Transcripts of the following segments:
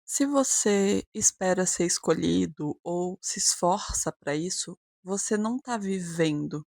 Se você espera ser escolhido ou se esforça para isso, você não está vivendo.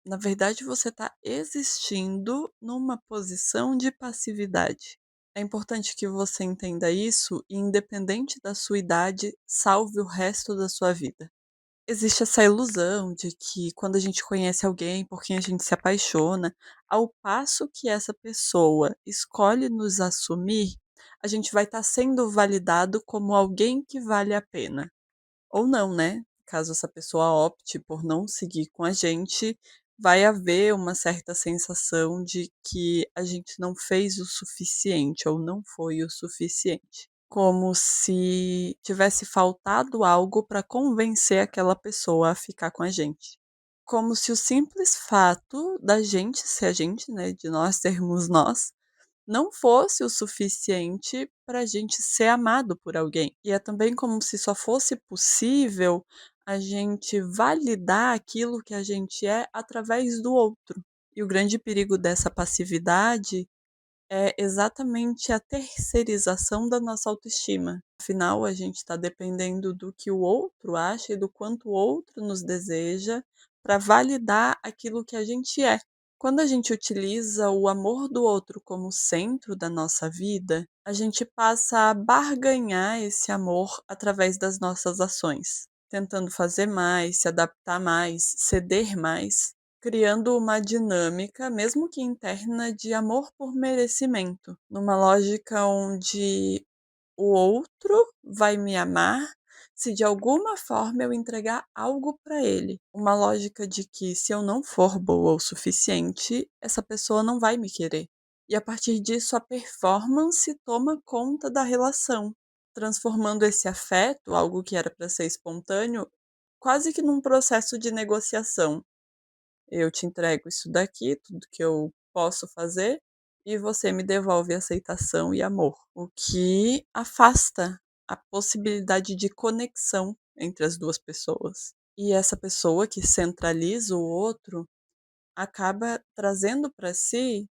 Na verdade, você está existindo numa posição de passividade. É importante que você entenda isso e, independente da sua idade, salve o resto da sua vida. Existe essa ilusão de que quando a gente conhece alguém por quem a gente se apaixona, ao passo que essa pessoa escolhe nos assumir, a gente vai estar sendo validado como alguém que vale a pena. Ou não, né? Caso essa pessoa opte por não seguir com a gente, vai haver uma certa sensação de que a gente não fez o suficiente ou não foi o suficiente. Como se tivesse faltado algo para convencer aquela pessoa a ficar com a gente. Como se o simples fato da gente ser a gente, né, de nós sermos nós, não fosse o suficiente para a gente ser amado por alguém. E é também como se só fosse possível a gente validar aquilo que a gente é através do outro. E o grande perigo dessa passividade é exatamente a terceirização da nossa autoestima. Afinal, a gente está dependendo do que o outro acha e do quanto o outro nos deseja para validar aquilo que a gente é. Quando a gente utiliza o amor do outro como centro da nossa vida, a gente passa a barganhar esse amor através das nossas ações, tentando fazer mais, se adaptar mais, ceder mais, criando uma dinâmica, mesmo que interna, de amor por merecimento, numa lógica onde o outro vai me amar se de alguma forma eu entregar algo para ele. Uma lógica de que se eu não for boa o suficiente, essa pessoa não vai me querer. E a partir disso, a performance toma conta da relação, transformando esse afeto, algo que era para ser espontâneo, quase que num processo de negociação. Eu te entrego isso daqui, tudo que eu posso fazer, e você me devolve aceitação e amor, o que afasta a possibilidade de conexão entre as 2 pessoas. E essa pessoa que centraliza o outro acaba trazendo para si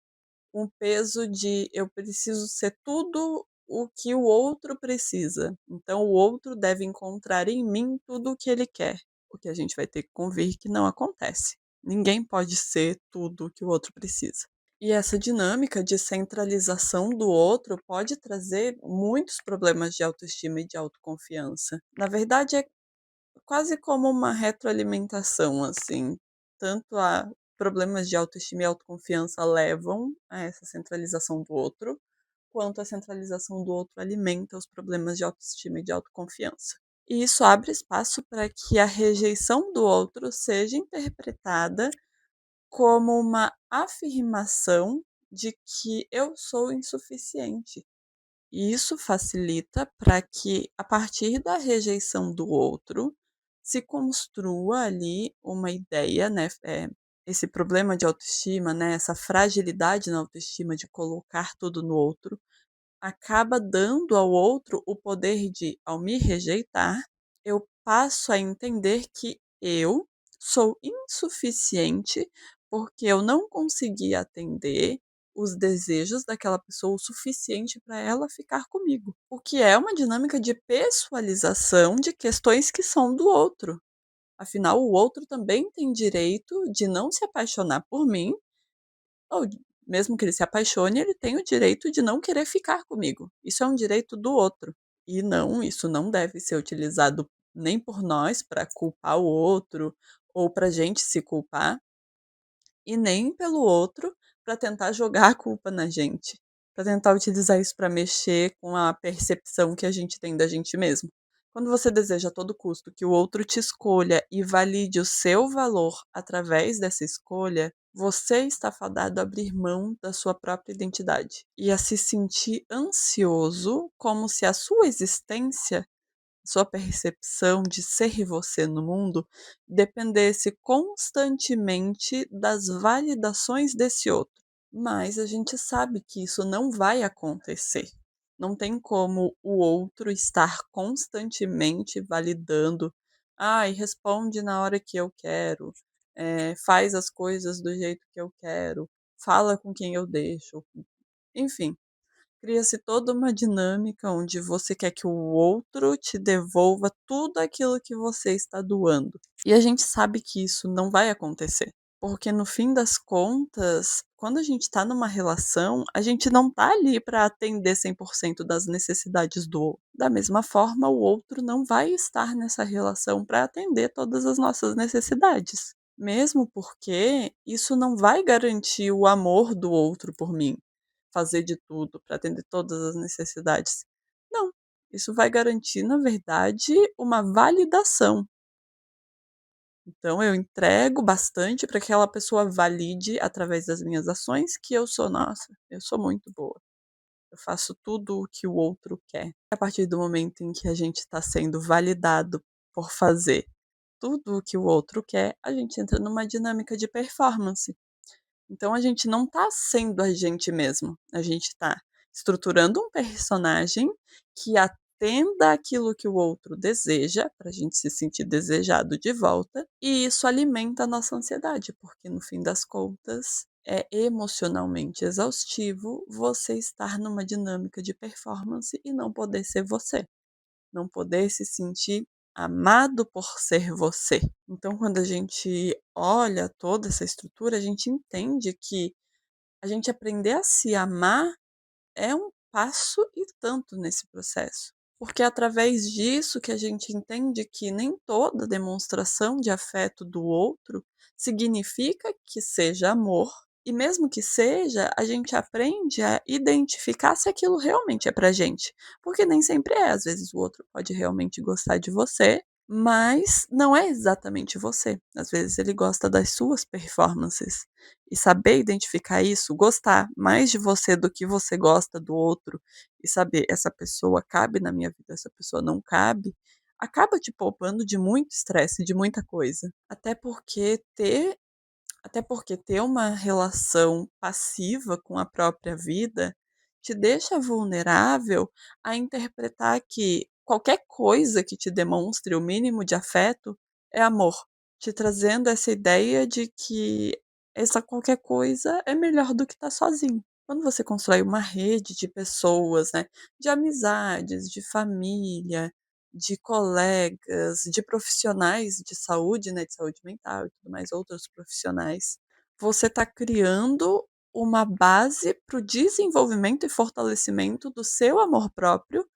um peso de eu preciso ser tudo o que o outro precisa. Então o outro deve encontrar em mim tudo o que ele quer, o que a gente vai ter que convir que não acontece. Ninguém pode ser tudo o que o outro precisa. E essa dinâmica de centralização do outro pode trazer muitos problemas de autoestima e de autoconfiança. Na verdade, é quase como uma retroalimentação, assim, tanto a problemas de autoestima e autoconfiança levam a essa centralização do outro, quanto a centralização do outro alimenta os problemas de autoestima e de autoconfiança. E isso abre espaço para que a rejeição do outro seja interpretada como uma afirmação de que eu sou insuficiente. E isso facilita para que, a partir da rejeição do outro, se construa ali uma ideia, né, esse problema de autoestima, né, essa fragilidade na autoestima de colocar tudo no outro, acaba dando ao outro o poder de, ao me rejeitar, eu passo a entender que eu sou insuficiente porque eu não consegui atender os desejos daquela pessoa o suficiente para ela ficar comigo. O que é uma dinâmica de pessoalização de questões que são do outro. Afinal, o outro também tem direito de não se apaixonar por mim ou mesmo que ele se apaixone, ele tem o direito de não querer ficar comigo. Isso é um direito do outro. E não, isso não deve ser utilizado nem por nós para culpar o outro ou para gente se culpar, e nem pelo outro para tentar jogar a culpa na gente, para tentar utilizar isso para mexer com a percepção que a gente tem da gente mesmo. Quando você deseja a todo custo que o outro te escolha e valide o seu valor através dessa escolha, você está fadado a abrir mão da sua própria identidade e a se sentir ansioso, como se a sua existência, sua percepção de ser você no mundo dependesse constantemente das validações desse outro. Mas a gente sabe que isso não vai acontecer. Não tem como o outro estar constantemente validando. Ai, responde na hora que eu quero, faz as coisas do jeito que eu quero, fala com quem eu deixo. Enfim, cria-se toda uma dinâmica onde você quer que o outro te devolva tudo aquilo que você está doando. E a gente sabe que isso não vai acontecer. Porque no fim das contas, quando a gente está numa relação, a gente não tá ali para atender 100% das necessidades do outro. Da mesma forma, o outro não vai estar nessa relação para atender todas as nossas necessidades. Mesmo porque isso não vai garantir o amor do outro por mim, fazer de tudo para atender todas as necessidades. Não, isso vai garantir, na verdade, uma validação. Então eu entrego bastante para que aquela pessoa valide através das minhas ações que eu sou, nossa, eu sou muito boa. Eu faço tudo o que o outro quer. A partir do momento em que a gente está sendo validado por fazer tudo o que o outro quer, a gente entra numa dinâmica de performance. Então a gente não tá sendo a gente mesmo, a gente tá estruturando um personagem que atenda aquilo que o outro deseja, pra gente se sentir desejado de volta, e isso alimenta a nossa ansiedade, porque no fim das contas é emocionalmente exaustivo você estar numa dinâmica de performance e não poder ser você, não poder se sentir amado por ser você. Então, quando a gente olha toda essa estrutura, a gente entende que a gente aprender a se amar é um passo e tanto nesse processo. Porque é através disso que a gente entende que nem toda demonstração de afeto do outro significa que seja amor. E mesmo que seja, a gente aprende a identificar se aquilo realmente é pra gente. Porque nem sempre é. Às vezes o outro pode realmente gostar de você, mas não é exatamente você. Às vezes ele gosta das suas performances. E saber identificar isso, gostar mais de você do que você gosta do outro, e saber essa pessoa cabe na minha vida, essa pessoa não cabe, acaba te poupando de muito estresse, de muita coisa. Até porque ter uma relação passiva com a própria vida te deixa vulnerável a interpretar que qualquer coisa que te demonstre o mínimo de afeto é amor, te trazendo essa ideia de que essa qualquer coisa é melhor do que estar sozinho. Quando você constrói uma rede de pessoas, né, de amizades, de família, de colegas, de profissionais de saúde, né, de saúde mental e tudo mais, outros profissionais, você está criando uma base para o desenvolvimento e fortalecimento do seu amor próprio,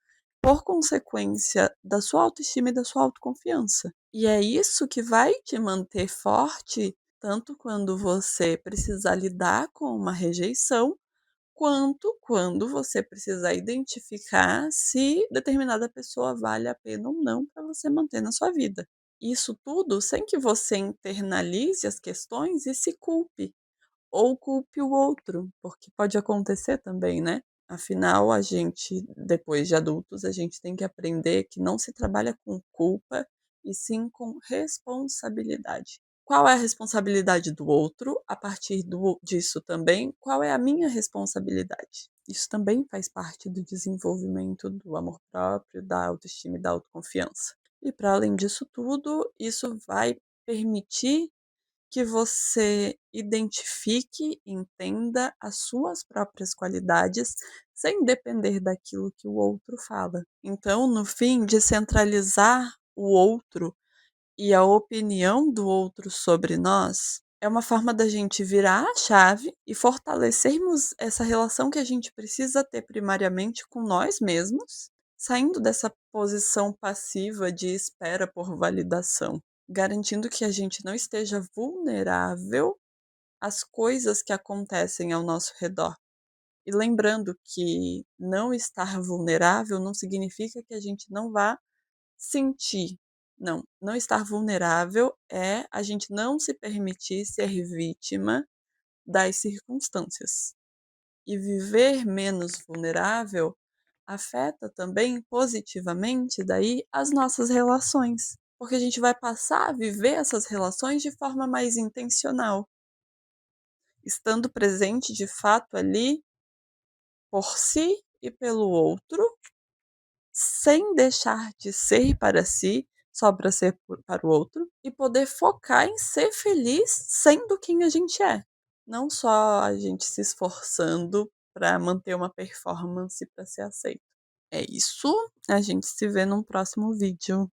por consequência da sua autoestima e da sua autoconfiança. E é isso que vai te manter forte, tanto quando você precisar lidar com uma rejeição, quanto quando você precisar identificar se determinada pessoa vale a pena ou não para você manter na sua vida. Isso tudo sem que você internalize as questões e se culpe, ou culpe o outro, porque pode acontecer também, né? Afinal, a gente, depois de adultos, a gente tem que aprender que não se trabalha com culpa, e sim com responsabilidade. Qual é a responsabilidade do outro? A partir disso também, qual é a minha responsabilidade? Isso também faz parte do desenvolvimento do amor próprio, da autoestima e da autoconfiança. E para além disso tudo, isso vai permitir que você identifique, entenda as suas próprias qualidades, sem depender daquilo que o outro fala. Então, no fim, descentralizar o outro e a opinião do outro sobre nós é uma forma da gente virar a chave e fortalecermos essa relação que a gente precisa ter primariamente com nós mesmos, saindo dessa posição passiva de espera por validação, garantindo que a gente não esteja vulnerável às coisas que acontecem ao nosso redor. E lembrando que não estar vulnerável não significa que a gente não vá sentir. Não, não estar vulnerável é a gente não se permitir ser vítima das circunstâncias. E viver menos vulnerável afeta também positivamente daí as nossas relações, porque a gente vai passar a viver essas relações de forma mais intencional, estando presente de fato ali por si e pelo outro, sem deixar de ser para si, só para ser para o outro, e poder focar em ser feliz sendo quem a gente é. Não só a gente se esforçando para manter uma performance para ser aceito. É isso, a gente se vê num próximo vídeo.